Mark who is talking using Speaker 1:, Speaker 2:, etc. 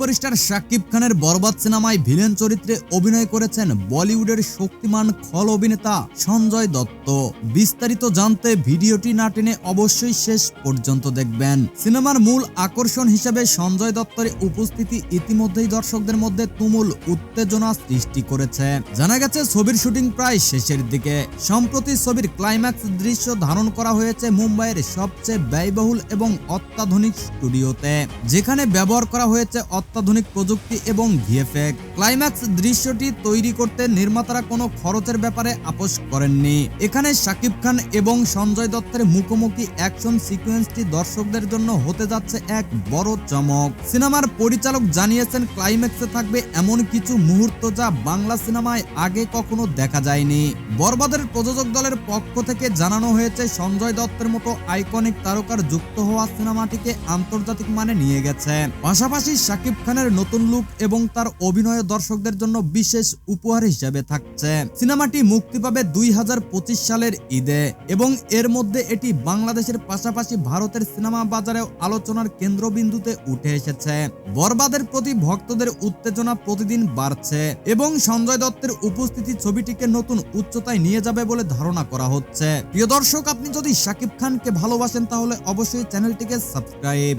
Speaker 1: Superstar Shakib খানের বরবাদ সিনেমায় villain চরিত্রে অভিনয় করেছেন বলিউডের শক্তিমান খল অভিনেতা সঞ্জয় দত্ত। বিস্তারিত জানতে ভিডিওটি না টেনে অবশ্যই শেষ পর্যন্ত দেখবেন। সিনেমার মূল আকর্ষণ হিসেবে সঞ্জয় দত্তের উপস্থিতি ইতিমধ্যেই দর্শকদের মধ্যে তুমুল উত্তেজনা সৃষ্টি করেছে। জানা গেছে ছবির শুটিং প্রায় শেষের দিকে। সম্প্রতি ছবির ক্লাইম্যাক্স দৃশ্য ধারণ করা হয়েছে মুম্বাইয়ের সবচেয়ে ব্যয়বহুল এবং অত্যাধুনিক স্টুডিওতে, যেখানে ব্যবহার করা হয়েছে অত্যাধুনিক প্রযুক্তি এবং ভিএফএক্স। ক্লাইম্যাক্স দৃশ্যটি তৈরি করতে নির্মাতারা কোনো খরচের ব্যাপারে আপোষ করেননি। এখানে শাকিব খান এবং সঞ্জয় দত্তের মুখোমুখি অ্যাকশন সিকোয়েন্সটি দর্শকদের জন্য হতে যাচ্ছে এক বড় চমক। সিনেমার পরিচালক জানিয়েছেন, ক্লাইম্যাক্সে থাকবে এমন কিছু মুহূর্ত যা বাংলা সিনেমায় আগে কখনো দেখা যায়নি। বরবাদের প্রযোজক দলের পক্ষ থেকে জানানো হয়েছে, সঞ্জয় দত্তের মতো আইকনিক তারকার যুক্ত হওয়া সিনেমাটিকে আন্তর্জাতিক মানে নিয়ে গেছে। পাশাপাশি শাকিব খানের নতুন লুক এবং তার অভিনয় দর্শকদের জন্য বিশেষ উপহার হিসেবে থাকছে। সিনেমাটি মুক্তি পাবে 2025 সালের ঈদে এবং এর মধ্যে এটি বাংলাদেশের পাশাপাশি ভারতের সিনেমা বাজারেও আলোচনার কেন্দ্রবিন্দুতে উঠে এসেছে। বরবাদের প্রতি ভক্তদের উত্তেজনা প্রতিদিন বাড়ছে এবং সঞ্জয় দত্তের উপস্থিতি ছবিটিকে নতুন উচ্চতায় নিয়ে যাবে বলে ধারণা করা হচ্ছে। প্রিয় দর্শক, আপনি যদি শাকিব খানকে ভালোবাসেন তাহলে অবশ্যই চ্যানেলটিকে সাবস্ক্রাইব